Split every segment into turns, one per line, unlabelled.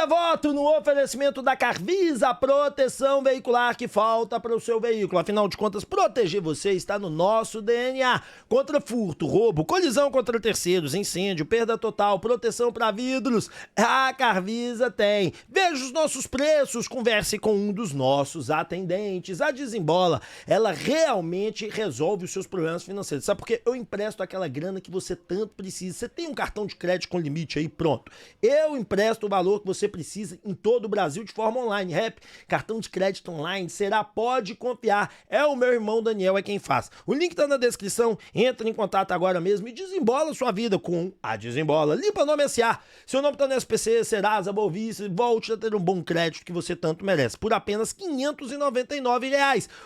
Devoto no oferecimento da Carvisa, a proteção veicular que falta para o seu veículo. Afinal de contas, proteger você está no nosso DNA. Contra furto, roubo, colisão contra terceiros, incêndio, perda total, proteção para vidros, a Carvisa tem. Veja os nossos preços, converse com um dos nossos atendentes. A Desembola, ela realmente resolve os seus problemas financeiros. Sabe por quê? Eu empresto aquela grana que você tanto precisa. Você tem um cartão de crédito com limite aí, pronto. Eu empresto o valor que você precisa em todo o Brasil de forma online. Cartão de crédito online será, pode confiar. É o meu irmão Daniel, é quem faz. O link tá na descrição, entra em contato agora mesmo e desembola sua vida com a Desembola. Limpa Nome SA. Seu nome tá no SPC, Serasa, Bolvice, volte a ter um bom crédito que você tanto merece. Por apenas R$ 599.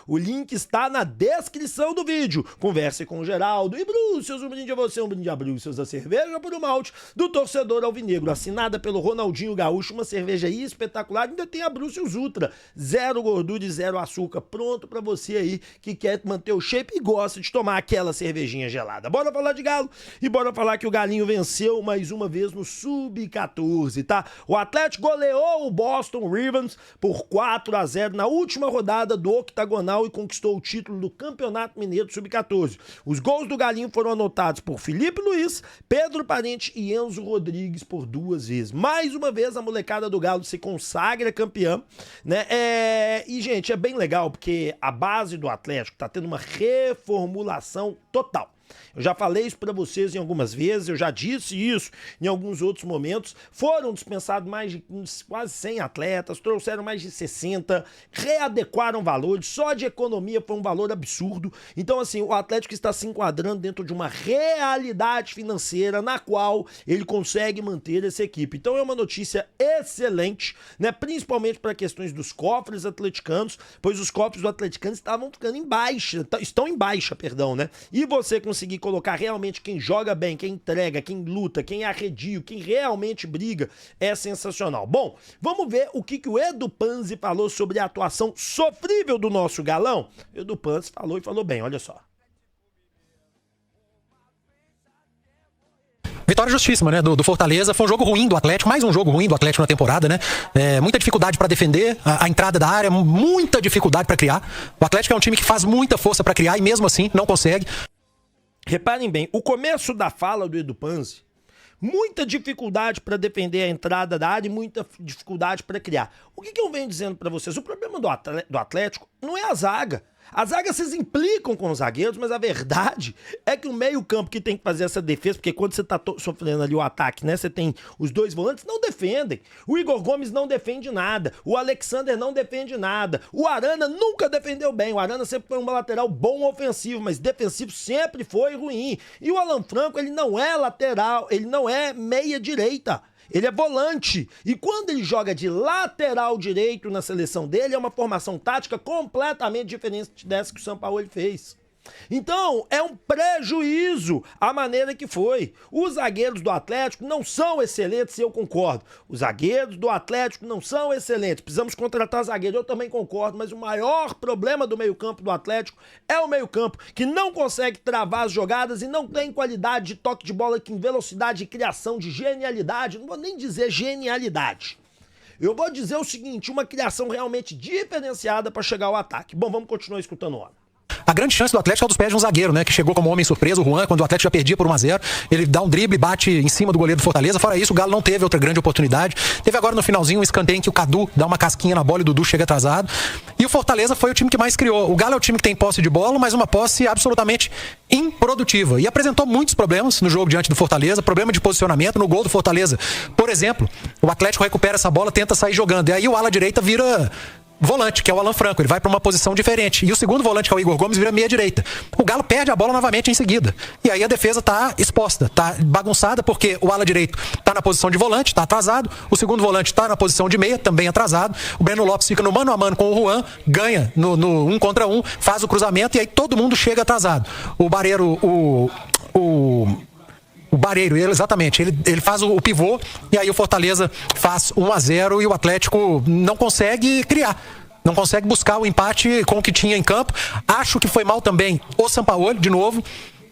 O link está na descrição do vídeo. Converse com o Geraldo e Brúcios, um brinde a você, um brinde a Brúcios, a cerveja por um malte do torcedor alvinegro, assinada pelo Ronaldinho Gaúcho, uma cerveja aí espetacular. Ainda tem a Brúcios Ultra, 0 gordura e 0 açúcar, pronto pra você aí que quer manter o shape e gosta de tomar aquela cervejinha gelada. Bora falar de Galo e bora falar que o Galinho venceu mais uma vez no Sub-14, tá? O Atlético goleou o Boston Ravens por 4-0 na última rodada do octagonal e conquistou o título do Campeonato Mineiro Sub-14. Os gols do Galinho foram anotados por Felipe Luiz, Pedro Parente e Enzo Rodrigues por 2 vezes. Mais uma vez a molecada do Galo se consagra campeã, né? E, gente, é bem legal porque a base do Atlético tá tendo uma reformulação total. Eu já falei isso para vocês em algumas vezes, eu já disse isso em alguns outros momentos. Foram dispensados mais de quase 100 atletas, trouxeram mais de 60, readequaram valores, só de economia foi um valor absurdo. Então, assim, o Atlético está se enquadrando dentro de uma realidade financeira na qual ele consegue manter essa equipe. Então é uma notícia excelente, né? Principalmente para questões dos cofres atleticanos, pois os cofres do atleticano estavam ficando estão em baixa, perdão, né? E você conseguir colocar realmente quem joga bem, quem entrega, quem luta, quem é arredio, quem realmente briga, é sensacional. Bom, vamos ver o que o Edu Panzi falou sobre a atuação sofrível do nosso galão. Edu Panzi falou e falou bem, olha só.
Vitória justíssima, né, do Fortaleza. Foi um jogo ruim do Atlético, mais um jogo ruim do Atlético na temporada, né? Muita dificuldade para defender a entrada da área, muita dificuldade para criar. O Atlético é um time que faz muita força para criar e mesmo assim não consegue.
Reparem bem, o começo da fala do Edu Panzi, muita dificuldade para defender a entrada da área e muita dificuldade para criar. O que eu venho dizendo para vocês? O problema do Atlético não é a zaga. A zaga vocês implicam com os zagueiros, mas a verdade é que o meio-campo que tem que fazer essa defesa, porque quando você tá sofrendo ali o ataque, né, você tem os dois volantes, não defendem. O Igor Gomes não defende nada, o Alexander não defende nada, o Arana nunca defendeu bem, o Arana sempre foi um lateral bom ofensivo, mas defensivo sempre foi ruim. E o Alan Franco, ele não é lateral, ele não é meia-direita. Ele é volante, e quando ele joga de lateral direito na seleção dele, é uma formação tática completamente diferente dessa que o Sampaoli fez. Então, é um prejuízo a maneira que foi. Os zagueiros do Atlético não são excelentes, eu concordo. Os zagueiros do Atlético não são excelentes. Precisamos contratar zagueiro, eu também concordo, mas o maior problema do meio-campo do Atlético é o meio-campo, que não consegue travar as jogadas e não tem qualidade de toque de bola, que em velocidade de criação, de genialidade, não vou nem dizer genialidade. Eu vou dizer o seguinte, uma criação realmente diferenciada para chegar ao ataque. Bom, vamos continuar escutando o homem.
A grande chance do Atlético é dos pés de um zagueiro, né? Que chegou como homem surpresa, o Juan, quando o Atlético já perdia por 1-0. Ele dá um drible e bate em cima do goleiro do Fortaleza. Fora isso, o Galo não teve outra grande oportunidade. Teve agora no finalzinho um escanteio em que o Cadu dá uma casquinha na bola e o Dudu chega atrasado. E o Fortaleza foi o time que mais criou. O Galo é o time que tem posse de bola, mas uma posse absolutamente improdutiva. E apresentou muitos problemas no jogo diante do Fortaleza. Problema de posicionamento no gol do Fortaleza. Por exemplo, o Atlético recupera essa bola, tenta sair jogando. E aí o ala direita vira volante, que é o Alan Franco, ele vai para uma posição diferente. E o segundo volante, que é o Igor Gomes, vira meia-direita. O Galo perde a bola novamente em seguida. E aí a defesa tá exposta, tá bagunçada, porque o ala direito tá na posição de volante, tá atrasado. O segundo volante tá na posição de meia, também atrasado. O Breno Lopes fica no mano a mano com o Juan, ganha no 1 contra 1, faz o cruzamento e aí todo mundo chega atrasado. O Barreiro, o Barreiro, exatamente, ele faz o pivô e aí o Fortaleza faz 1-0 e o Atlético não consegue criar. Não consegue buscar o empate com o que tinha em campo. Acho que foi mal também o Sampaoli, de novo.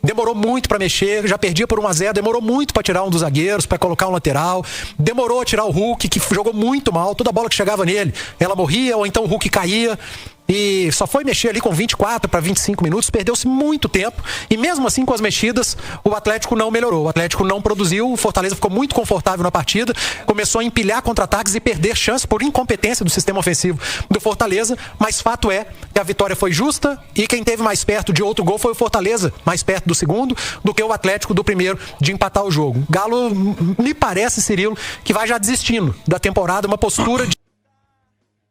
demorou muito para mexer, já perdia por 1-0, demorou muito para tirar um dos zagueiros, para colocar um lateral, demorou a tirar o Hulk, que jogou muito mal, toda bola que chegava nele, ela morria, ou então o Hulk caía. E só foi mexer ali com 24 para 25 minutos, perdeu-se muito tempo. E mesmo assim, com as mexidas, o Atlético não melhorou. O Atlético não produziu, o Fortaleza ficou muito confortável na partida, começou a empilhar contra-ataques e perder chances por incompetência do sistema ofensivo do Fortaleza. Mas fato é que a vitória foi justa e quem teve mais perto de outro gol foi o Fortaleza, mais perto do segundo, do que o Atlético do primeiro de empatar o jogo. Galo, me parece, Cirilo, que vai já desistindo da temporada, uma postura de...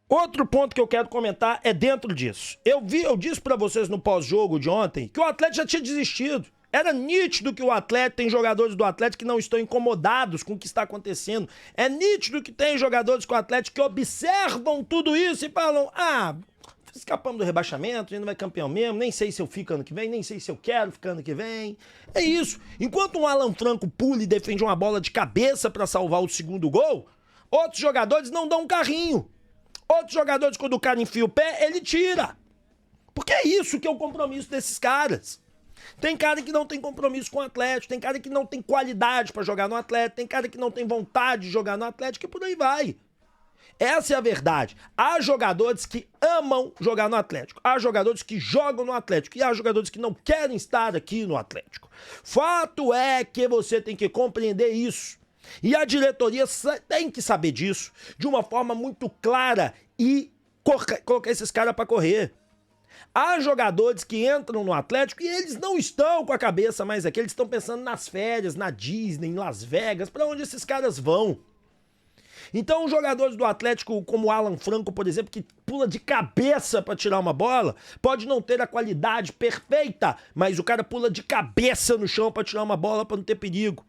Outro ponto que eu quero comentar é dentro disso. Eu disse pra vocês no pós-jogo de ontem que o Atlético já tinha desistido. Era nítido que o Atlético, tem jogadores do Atlético que não estão incomodados com o que está acontecendo. É nítido que tem jogadores do Atlético que observam tudo isso e falam: escapamos do rebaixamento, a gente não vai campeão mesmo, nem sei se eu fico ano que vem, nem sei se eu quero ficar ano que vem. É isso. Enquanto um Alan Franco pula e defende uma bola de cabeça pra salvar o segundo gol, outros jogadores não dão um carrinho. Outros jogadores, quando o cara enfia o pé, ele tira. Porque é isso que é o compromisso desses caras. Tem cara que não tem compromisso com o Atlético, tem cara que não tem qualidade pra jogar no Atlético, tem cara que não tem vontade de jogar no Atlético e por aí vai. Essa é a verdade. Há jogadores que amam jogar no Atlético, há jogadores que jogam no Atlético e há jogadores que não querem estar aqui no Atlético. Fato é que você tem que compreender isso. E a diretoria tem que saber disso de uma forma muito clara e colocar esses caras para correr. Há jogadores que entram no Atlético e eles não estão com a cabeça mais aqui, eles estão pensando nas férias, na Disney, em Las Vegas, para onde esses caras vão. Então, os jogadores do Atlético, como o Alan Franco, por exemplo, que pula de cabeça para tirar uma bola, pode não ter a qualidade perfeita, mas o cara pula de cabeça no chão para tirar uma bola para não ter perigo.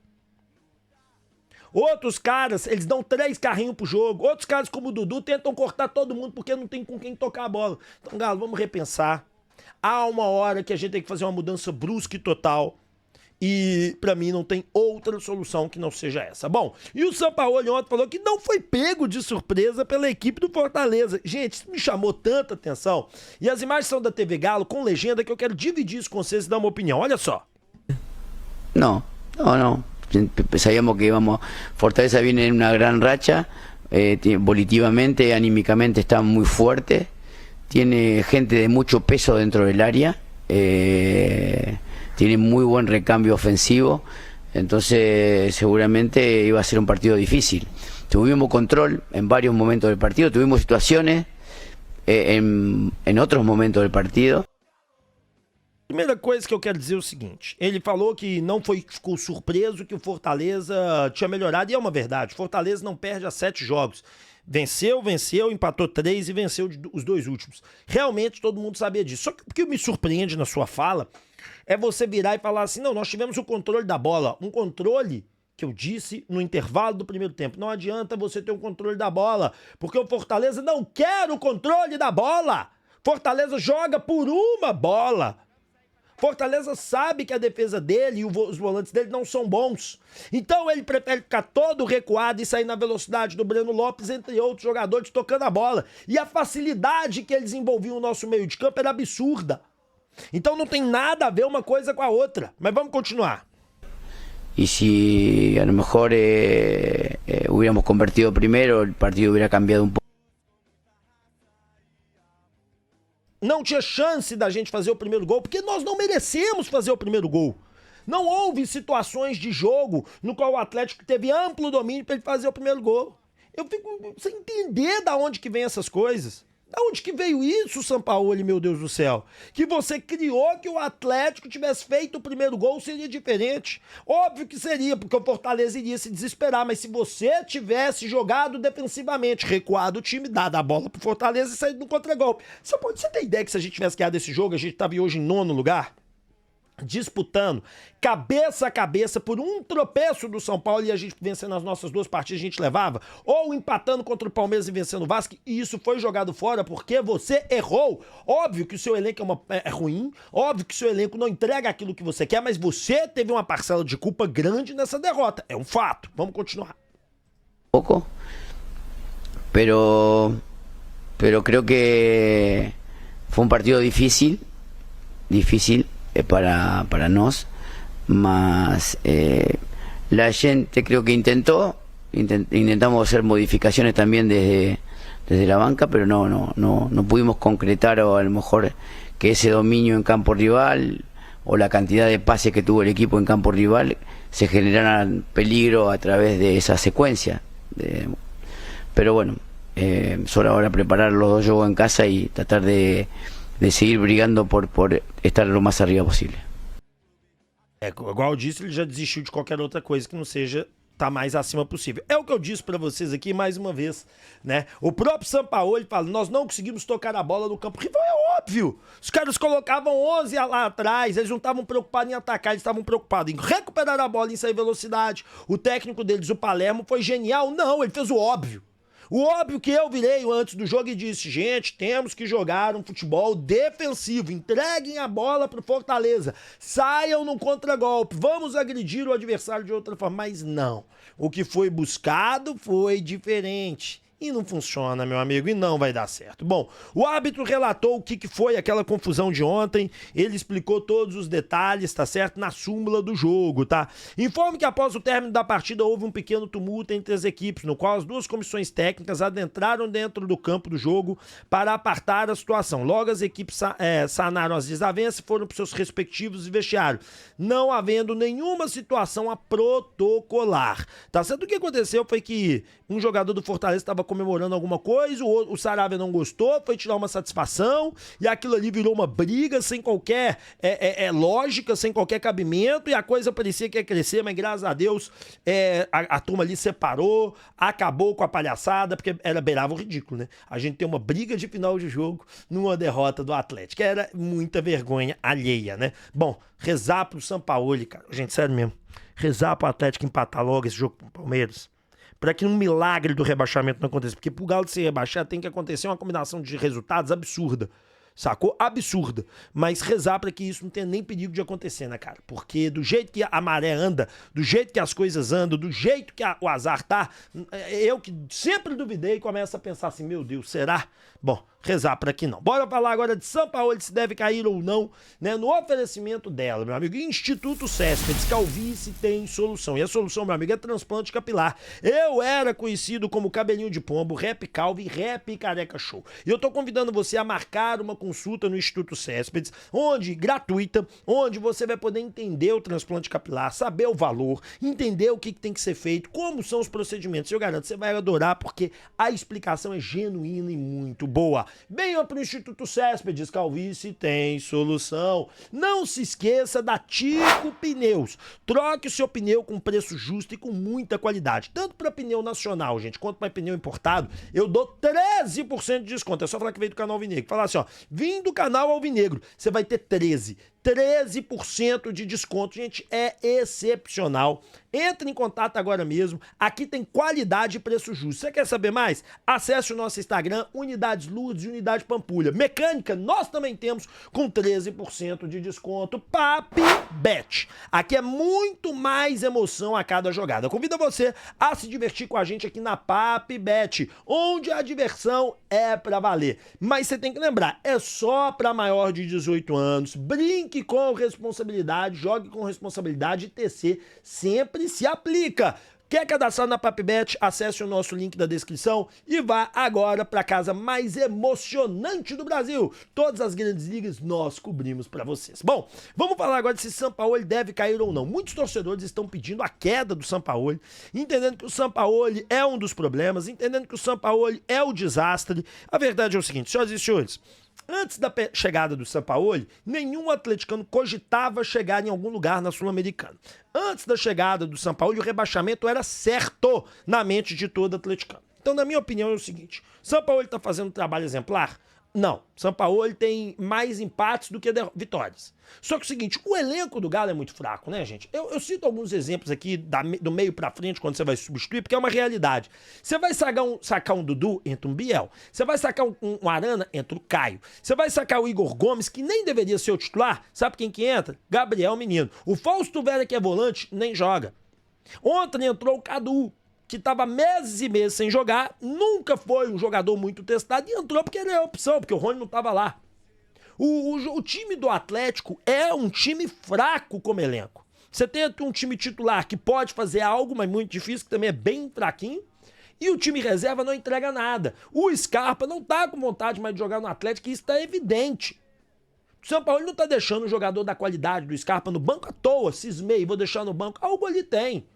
Outros caras, eles dão 3 carrinhos pro jogo. Outros caras, como o Dudu, tentam cortar todo mundo porque não tem com quem tocar a bola. Então, Galo, vamos repensar. Há uma hora que a gente tem que fazer uma mudança brusca e total. E, pra mim, não tem outra solução que não seja essa. Bom, e o Sampaoli ontem falou que não foi pego de surpresa pela equipe do Fortaleza. Gente, isso me chamou tanta atenção. E as imagens são da TV Galo, com legenda, que eu quero dividir isso com vocês e dar uma opinião. Olha só.
Não. Sabíamos que Fortaleza viene en una gran racha, volitivamente, anímicamente está muy fuerte, tiene gente de mucho peso dentro del área, tiene muy buen recambio ofensivo, entonces seguramente iba a ser un partido difícil. Tuvimos control en varios momentos del partido, tuvimos situaciones en otros momentos del partido.
Primeira coisa que eu quero dizer é o seguinte: ele falou que não ficou surpreso que o Fortaleza tinha melhorado, e é uma verdade. O Fortaleza não perde há 7 jogos. Venceu, empatou 3 e venceu os 2 últimos. Realmente todo mundo sabia disso. Só que o que me surpreende na sua fala é você virar e falar assim: não, nós tivemos o controle da bola. Um controle que eu disse no intervalo do primeiro tempo. Não adianta você ter o controle da bola, porque o Fortaleza não quer o controle da bola. Fortaleza joga por uma bola. Fortaleza sabe que a defesa dele e os volantes dele não são bons. Então ele prefere ficar todo recuado e sair na velocidade do Breno Lopes, entre outros jogadores, tocando a bola. E a facilidade que eles envolviam o nosso meio de campo era absurda. Então não tem nada a ver uma coisa com a outra. Mas vamos continuar.
Y si a lo mejor hubiéramos convertido primero, el partido hubiera cambiado un poco.
Não tinha chance da gente fazer o primeiro gol, porque nós não merecemos fazer o primeiro gol. Não houve situações de jogo no qual o Atlético teve amplo domínio para ele fazer o primeiro gol. Eu fico sem entender da onde que vem essas coisas. Da onde que veio isso, Sampaoli, meu Deus do céu? Que você criou que o Atlético tivesse feito o primeiro gol seria diferente. Óbvio que seria, porque o Fortaleza iria se desesperar, mas se você tivesse jogado defensivamente, recuado o time, dado a bola pro Fortaleza e saído no contra-golpe. Você tem ideia que se a gente tivesse ganhado esse jogo, a gente estaria hoje em 9º lugar? Disputando cabeça a cabeça por um tropeço do São Paulo e a gente vencendo as nossas 2 partidas a gente levava, ou empatando contra o Palmeiras e vencendo o Vasco, e isso foi jogado fora porque você errou. Óbvio que o seu elenco é ruim, óbvio que o seu elenco não entrega aquilo que você quer, mas você teve uma parcela de culpa grande nessa derrota, é um fato. Vamos continuar.
Pouco, pero creo que fue un partido difícil para nós. Mas la gente creo que intentamos hacer modificaciones también desde la banca, pero no pudimos concretar, o a lo mejor que ese dominio en campo rival o la cantidad de pases que tuvo el equipo en campo rival se generaran peligro a través de esa secuencia. Pero bueno, solo ahora preparar los dos juegos en casa y tratar de seguir brigando por estar lo más arriba posible.
Igual eu disse, ele já desistiu de qualquer outra coisa que não seja tá mais acima possível. É o que eu disse pra vocês aqui mais uma vez, né? O próprio Sampaoli fala, nós não conseguimos tocar a bola no campo rival, é óbvio. Os caras colocavam 11 lá atrás, eles não estavam preocupados em atacar, eles estavam preocupados em recuperar a bola, em sair velocidade. O técnico deles, o Palermo, foi genial? Não, ele fez o óbvio. O óbvio que eu virei antes do jogo e disse, gente, temos que jogar um futebol defensivo, entreguem a bola pro Fortaleza, saiam no contragolpe, vamos agredir o adversário de outra forma, mas não. O que foi buscado foi diferente. E não funciona, meu amigo, e não vai dar certo. Bom, o árbitro relatou o que foi aquela confusão de ontem, ele explicou todos os detalhes, tá certo? Na súmula do jogo, tá? Informo que após o término da partida houve um pequeno tumulto entre as equipes, no qual as duas comissões técnicas adentraram dentro do campo do jogo para apartar a situação. Logo as equipes sanaram as desavenças e foram para seus respectivos vestiários, não havendo nenhuma situação a protocolar, tá certo? O que aconteceu foi que um jogador do Fortaleza estava comemorando alguma coisa, o Saravia não gostou, foi tirar uma satisfação, e aquilo ali virou uma briga sem qualquer lógica, sem qualquer cabimento, e a coisa parecia que ia crescer, mas graças a Deus a turma ali separou, acabou com a palhaçada, porque beirava o ridículo, né? A gente tem uma briga de final de jogo numa derrota do Atlético, era muita vergonha alheia, né? Bom, rezar pro Sampaoli, cara, gente, sério mesmo, rezar pro Atlético empatar logo esse jogo com o Palmeiras, para que um milagre do rebaixamento não aconteça. Porque pro Galo se rebaixar tem que acontecer uma combinação de resultados absurda. Sacou? Absurda. Mas rezar para que isso não tenha nem perigo de acontecer, né, cara? Porque do jeito que a maré anda, do jeito que as coisas andam, do jeito que o azar tá, eu que sempre duvidei, começo a pensar assim, meu Deus, será? Bom, rezar para que não. Bora falar agora de Sampaoli, se deve cair ou não, né? No oferecimento dela, meu amigo, Instituto Céspedes, calvície tem solução. E a solução, meu amigo, é transplante capilar. Eu era conhecido como cabelinho de pombo, rap calvo e rap careca show. E eu tô convidando você a marcar uma consulta no Instituto Céspedes, gratuita, onde você vai poder entender o transplante capilar, saber o valor, entender o que tem que ser feito, como são os procedimentos. Eu garanto, você vai adorar, porque a explicação é genuína e muito boa. Venha para o Instituto Céspedes, calvície tem solução. Não se esqueça da Tico Pneus. Troque o seu pneu com preço justo e com muita qualidade. Tanto para pneu nacional, gente, quanto para pneu importado, eu dou 13% de desconto. É só falar que veio do canal Alvinegro. Falar assim, ó, vim do canal Alvinegro, você vai ter 13% de desconto, gente, é excepcional. Entre em contato agora mesmo, aqui tem qualidade e preço justo. Você quer saber mais? Acesse o nosso Instagram, Unidades Lourdes e Unidade Pampulha. Mecânica, nós também temos com 13% de desconto. PapBet. Aqui é muito mais emoção a cada jogada. Convido você a se divertir com a gente aqui na PapBet, onde a diversão é pra valer. Mas você tem que lembrar, é só pra maior de 18 anos. Brinque com responsabilidade, jogue com responsabilidade e TC sempre se aplica. Quer cadastrar na PapBet? Acesse o nosso link da descrição e vá agora para a casa mais emocionante do Brasil. Todas as grandes ligas nós cobrimos para vocês. Bom, vamos falar agora de se Sampaoli deve cair ou não. Muitos torcedores estão pedindo a queda do Sampaoli, entendendo que o Sampaoli é um dos problemas, entendendo que o Sampaoli é o desastre. A verdade é o seguinte, senhoras e senhores, antes da chegada do Sampaoli, nenhum atleticano cogitava chegar em algum lugar na Sul-Americana. Antes da chegada do Sampaoli, o rebaixamento era certo na mente de todo atleticano. Então, na minha opinião, é o seguinte, Sampaoli está fazendo um trabalho exemplar? Não, Sampaoli tem mais empates do que vitórias. Só que é o seguinte, o elenco do Galo é muito fraco, né, gente? Eu cito alguns exemplos aqui do meio pra frente quando você vai substituir, porque é uma realidade. Você vai sacar um Dudu, entra um Biel. Você vai sacar um Arana, entra o Caio. Você vai sacar o Igor Gomes, que nem deveria ser o titular, sabe quem que entra? Gabriel Menino. O Fausto Vera, que é volante, nem joga. Ontem entrou o Cadu, que estava meses e meses sem jogar, nunca foi um jogador muito testado e entrou porque ele é opção, porque o Rony não estava lá. O time do Atlético é um time fraco como elenco. Você tem um time titular que pode fazer algo, mas muito difícil, que também é bem fraquinho. E o time reserva não entrega nada. O Scarpa não tá com vontade mais de jogar no Atlético, e isso tá evidente. O São Paulo não tá deixando um jogador da qualidade do Scarpa no banco à toa, cismei, vou deixar no banco. Algo ali tem.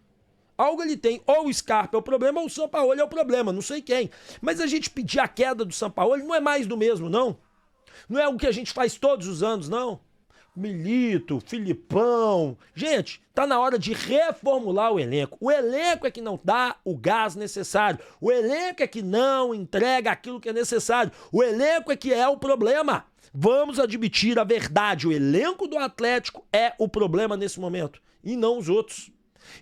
Algo ele tem. Ou o Scarpa é o problema, ou o Sampaoli é o problema, não sei quem. Mas a gente pedir a queda do Sampaoli não é mais do mesmo, não. Não é o que a gente faz todos os anos, não. Milito, Filipão. Gente, tá na hora de reformular o elenco. O elenco é que não dá o gás necessário. O elenco é que não entrega aquilo que é necessário. O elenco é que é o problema. Vamos admitir a verdade. O elenco do Atlético é o problema nesse momento. E não os outros.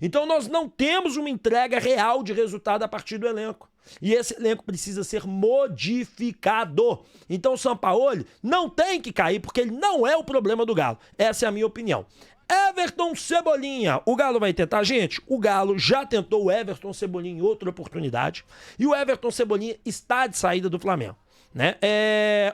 Então nós não temos uma entrega real de resultado a partir do elenco. E esse elenco precisa ser modificado. Então o Sampaoli não tem que cair, porque ele não é o problema do Galo. Essa é a minha opinião. Everton Cebolinha. O Galo vai tentar? Gente, o Galo já tentou o Everton Cebolinha em outra oportunidade. E o Everton Cebolinha está de saída do Flamengo, né?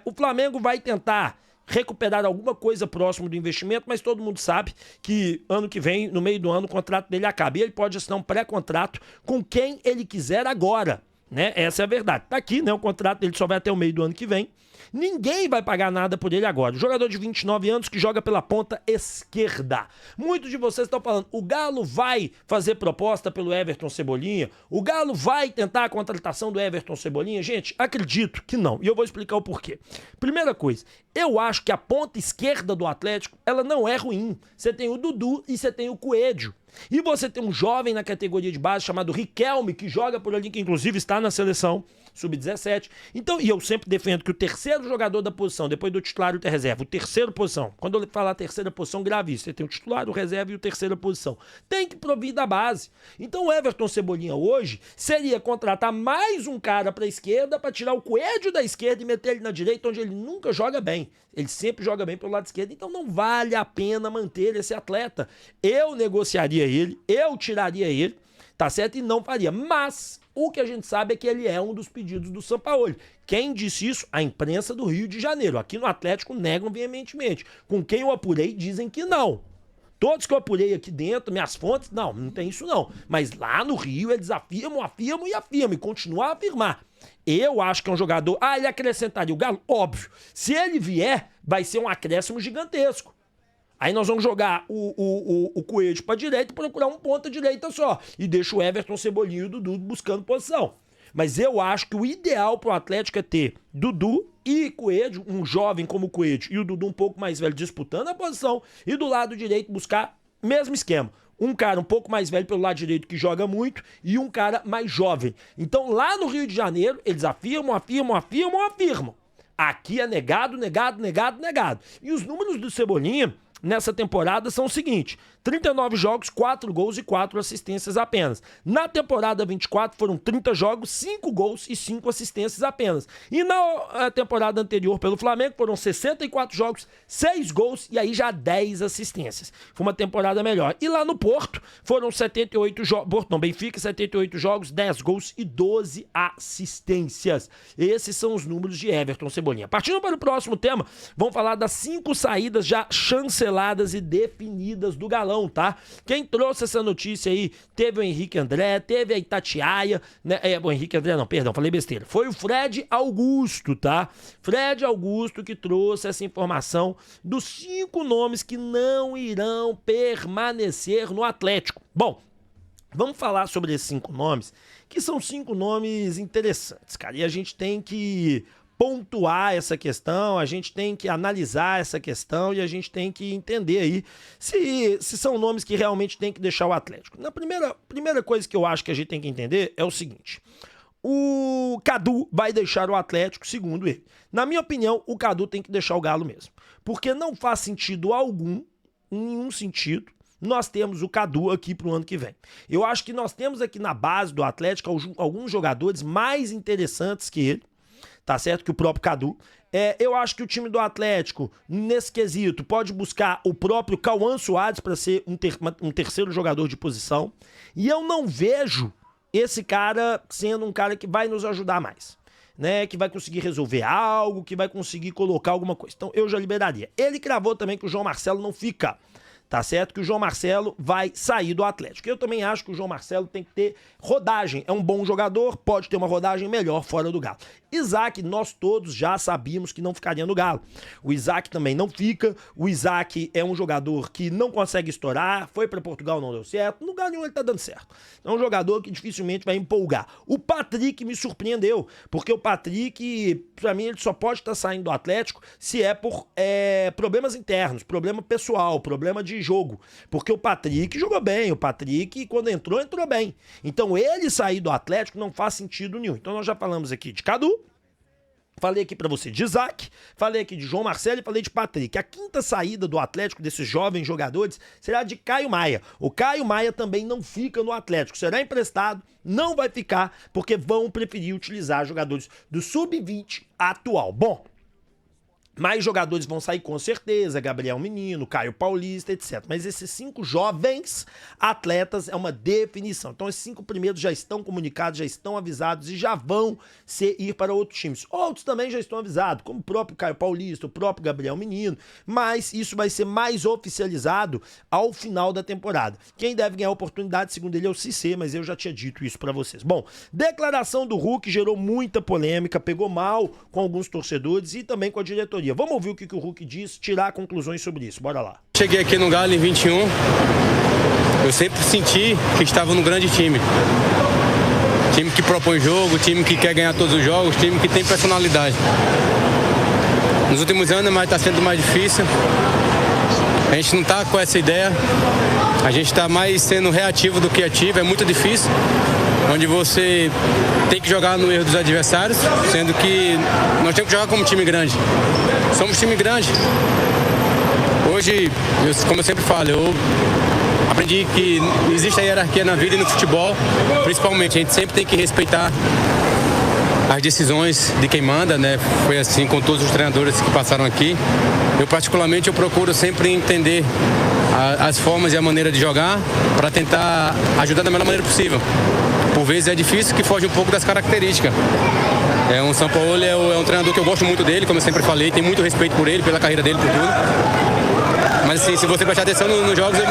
O Flamengo vai tentar recuperar alguma coisa próximo do investimento, mas todo mundo sabe que ano que vem, no meio do ano, o contrato dele acaba. E ele pode assinar um pré-contrato com quem ele quiser agora, né? Essa é a verdade. Tá aqui, né? O contrato dele só vai até o meio do ano que vem. Ninguém vai pagar nada por ele agora. O jogador de 29 anos que joga pela ponta esquerda. Muitos de vocês estão falando, o Galo vai fazer proposta pelo Everton Cebolinha? O Galo vai tentar a contratação do Everton Cebolinha? Gente, acredito que não. E eu vou explicar o porquê. Primeira coisa, eu acho que a ponta esquerda do Atlético, ela não é ruim. Você tem o Dudu e você tem o Coelho. E você tem um jovem na categoria de base chamado Riquelme, que joga por ali, que inclusive está na seleção sub-17. Então, e eu sempre defendo que o terceiro jogador da posição, depois do titular e da reserva, o terceiro posição, quando eu falar terceira posição, grave isso, você tem o titular, o reserva e o terceira posição. Tem que provir da base. Então o Everton Cebolinha hoje seria contratar mais um cara para a esquerda para tirar o Coelho da esquerda e meter ele na direita, onde ele nunca joga bem. Ele sempre joga bem pelo lado esquerdo, então não vale a pena manter esse atleta. Eu negociaria ele, eu tiraria ele, tá certo? E não faria. Mas o que a gente sabe é que ele é um dos pedidos do Sampaoli. Quem disse isso? A imprensa do Rio de Janeiro. Aqui no Atlético negam veementemente. Com quem eu apurei dizem que não. Todos que eu apurei aqui dentro, minhas fontes, não tem isso não. Mas lá no Rio eles afirmam e continuam a afirmar. Eu acho que é um jogador... ele acrescentaria o Galo? Óbvio. Se ele vier, vai ser um acréscimo gigantesco. Aí nós vamos jogar o Coelho pra direita e procurar um ponta direita só. E deixa o Everton, Cebolinha e o Dudu buscando posição. Mas eu acho que o ideal pro Atlético é ter Dudu e Coelho, um jovem como o Coelho e o Dudu um pouco mais velho disputando a posição. E do lado direito buscar mesmo esquema. Um cara um pouco mais velho pelo lado direito que joga muito e um cara mais jovem. Então lá no Rio de Janeiro eles afirmam. Aqui é negado. E os números do Cebolinha nessa temporada são o seguinte: 39 jogos, 4 gols e 4 assistências apenas. Na temporada 24 foram 30 jogos, 5 gols e 5 assistências apenas. E na temporada anterior pelo Flamengo foram 64 jogos, 6 gols e aí já 10 assistências. Foi uma temporada melhor. E lá no Porto foram 78 jogos, Benfica, 78 jogos, 10 gols e 12 assistências. Esses são os números de Everton Cebolinha. Partindo para o próximo tema, vamos falar das 5 saídas já chanceladas e definidas do Galão. Tá? Quem trouxe essa notícia aí, teve o Henrique André, teve a Itatiaia, né? O Henrique André não, perdão, falei besteira. Foi o Fred Augusto, tá? Fred Augusto que trouxe essa informação dos 5 nomes que não irão permanecer no Atlético. Bom, vamos falar sobre esses 5 nomes, que são 5 nomes interessantes, cara, e a gente tem que pontuar essa questão, a gente tem que analisar essa questão e a gente tem que entender aí se são nomes que realmente tem que deixar o Atlético. Na primeira coisa que eu acho que a gente tem que entender é o seguinte: o Cadu vai deixar o Atlético, segundo ele. Na minha opinião, o Cadu tem que deixar o Galo mesmo, porque não faz sentido algum, nenhum sentido, nós temos o Cadu aqui pro ano que vem. Eu acho que nós temos aqui na base do Atlético alguns jogadores mais interessantes que ele, tá certo? Que o próprio Cadu. Eu acho que o time do Atlético, nesse quesito, pode buscar o próprio Cauã Soares para ser um terceiro jogador de posição. E eu não vejo esse cara sendo um cara que vai nos ajudar mais, né? Que vai conseguir resolver algo, que vai conseguir colocar alguma coisa. Então eu já liberaria. Ele cravou também que o João Marcelo não fica, tá certo? Que o João Marcelo vai sair do Atlético. Eu também acho que o João Marcelo tem que ter rodagem. É um bom jogador, pode ter uma rodagem melhor fora do Galo. Isaac, nós todos já sabíamos que não ficaria no Galo. O Isaac também não fica. O Isaac é um jogador que não consegue estourar. Foi para Portugal, não deu certo. No lugar nenhum ele tá dando certo. É um jogador que dificilmente vai empolgar. O Patrick me surpreendeu, porque o Patrick, pra mim, ele só pode estar saindo do Atlético se é por problemas internos, problema pessoal, problema de jogo. Porque o Patrick jogou bem. O Patrick, quando entrou bem. Então ele sair do Atlético não faz sentido nenhum. Então nós já falamos aqui de Cadu, falei aqui pra você de Isaac, falei aqui de João Marcelo e falei de Patrick. A quinta saída do Atlético, desses jovens jogadores, será de Caio Maia. O Caio Maia também não fica no Atlético, será emprestado, não vai ficar, porque vão preferir utilizar jogadores do Sub-20 atual. Bom, mais jogadores vão sair com certeza, Gabriel Menino, Caio Paulista, etc. Mas esses 5 jovens atletas é uma definição. Então esses 5 primeiros já estão comunicados, já estão avisados e já vão ir para outros times. Outros também já estão avisados, como o próprio Caio Paulista, o próprio Gabriel Menino, mas isso vai ser mais oficializado ao final da temporada. Quem deve ganhar a oportunidade, segundo ele, é o Cissé, mas eu já tinha dito isso para vocês. Bom, declaração do Hulk gerou muita polêmica, pegou mal com alguns torcedores e também com a diretoria. Vamos ouvir o que o Hulk diz, tirar conclusões sobre isso. Bora lá.
Cheguei aqui no Galo em 21, eu sempre senti que estava num grande time. Time que propõe jogo, time que quer ganhar todos os jogos, time que tem personalidade. Nos últimos anos, mas está sendo mais difícil. A gente não está com essa ideia. A gente está mais sendo reativo do que ativo, é muito difícil. Onde você tem que jogar no erro dos adversários, sendo que nós temos que jogar como time grande. Somos time grande. Hoje, como eu sempre falo, eu aprendi que existe a hierarquia na vida e no futebol, principalmente. A gente sempre tem que respeitar as decisões de quem manda, né? Foi assim com todos os treinadores que passaram aqui. Eu particularmente procuro sempre entender as formas e a maneira de jogar para tentar ajudar da melhor maneira possível. Por vezes é difícil, que foge um pouco das características. O Sampaoli é um treinador que eu gosto muito dele, como eu sempre falei, tenho muito respeito por ele, pela carreira dele, por tudo. Mas assim, se você prestar atenção nos jogos, eu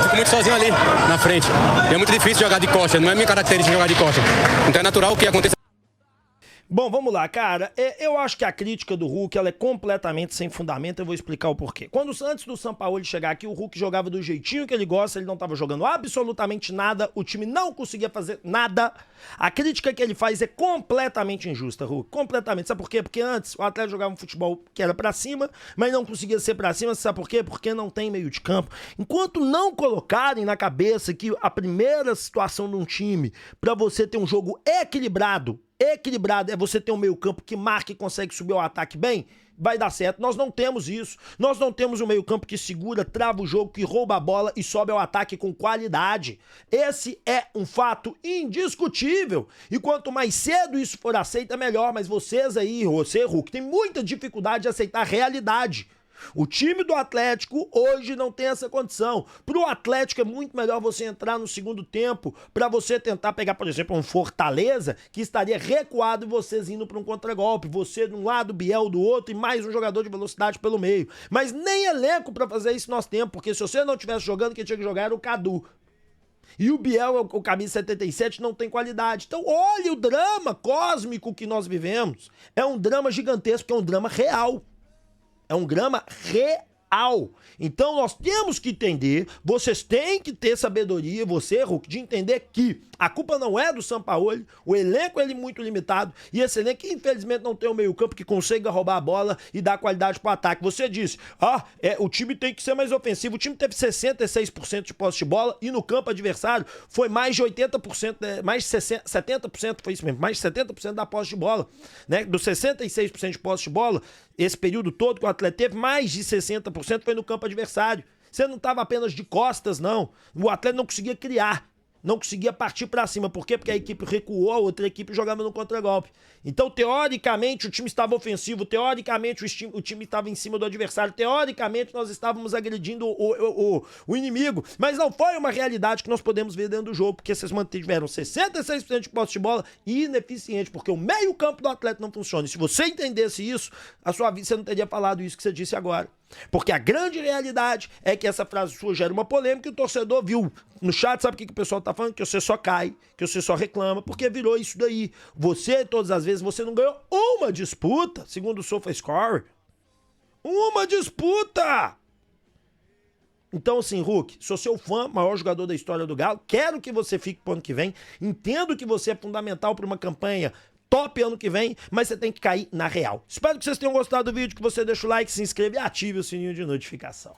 fico muito sozinho ali na frente. E é muito difícil jogar de costa, não é minha característica jogar de costa. Então é natural que aconteça.
Bom, vamos lá, cara. Eu acho que a crítica do Hulk ela é completamente sem fundamento. Eu vou explicar o porquê. Antes do Sampaoli chegar aqui, o Hulk jogava do jeitinho que ele gosta, ele não estava jogando absolutamente nada, o time não conseguia fazer nada. A crítica que ele faz é completamente injusta, Hulk. Completamente. Sabe por quê? Porque antes o Atlético jogava um futebol que era pra cima, mas não conseguia ser pra cima. Sabe por quê? Porque não tem meio de campo. Enquanto não colocarem na cabeça que a primeira situação de um time pra você ter um jogo equilibrado é você ter um meio campo que marca e consegue subir o ataque bem, vai dar certo. Nós não temos isso. Nós não temos um meio campo que segura, trava o jogo, que rouba a bola e sobe ao ataque com qualidade. Esse é um fato indiscutível. E quanto mais cedo isso for aceito, é melhor. Mas vocês aí, você, Hulk, tem muita dificuldade de aceitar a realidade. O time do Atlético hoje não tem essa condição. Pro Atlético é muito melhor você entrar no segundo tempo para você tentar pegar, por exemplo, um Fortaleza que estaria recuado e vocês indo para um contragolpe. Você de um lado, Biel do outro e mais um jogador de velocidade pelo meio. Mas nem elenco para fazer isso nós temos, porque se você não estivesse jogando, quem tinha que jogar era o Cadu. E o Biel, o camisa 77, não tem qualidade. Então olha o drama cósmico que nós vivemos. É um drama gigantesco, é um drama real. É um drama real. Então nós temos que entender, vocês têm que ter sabedoria, você, Hulk, de entender que a culpa não é do Sampaoli, o elenco é muito limitado e esse elenco infelizmente não tem um meio campo que consiga roubar a bola e dar qualidade para o ataque. Você disse, o time tem que ser mais ofensivo, o time teve 66% de posse de bola e no campo adversário foi mais de 80%, mais de 70%, foi isso mesmo, mais de 70% da posse de bola, né? Dos 66% de posse de bola, esse período todo que o Atlético teve, mais de 60% foi no campo adversário. Você não estava apenas de costas, não. O Atlético não conseguia criar. Não conseguia partir pra cima. Por quê? Porque a equipe recuou, a outra equipe jogava no contragolpe. Então, teoricamente, o time estava ofensivo. Teoricamente, o time estava em cima do adversário. Teoricamente, nós estávamos agredindo o inimigo. Mas não foi uma realidade que nós podemos ver dentro do jogo, porque vocês mantiveram 66% de posse de bola e ineficiente, porque o meio campo do Atlético não funciona. E se você entendesse isso, a sua vida, você não teria falado isso que você disse agora. Porque a grande realidade é que essa frase sua gera uma polêmica e o torcedor viu. No chat, sabe o que o pessoal tá falando? Que você só cai, que você só reclama, porque virou isso daí. Você, todas as vezes, você não ganhou uma disputa, segundo o SofaScore. Uma disputa! Então, assim, Hulk, sou seu fã, maior jogador da história do Galo, quero que você fique pro ano que vem, entendo que você é fundamental para uma campanha top ano que vem, mas você tem que cair na real. Espero que vocês tenham gostado do vídeo, que você deixe o like, se inscreva e ative o sininho de notificação.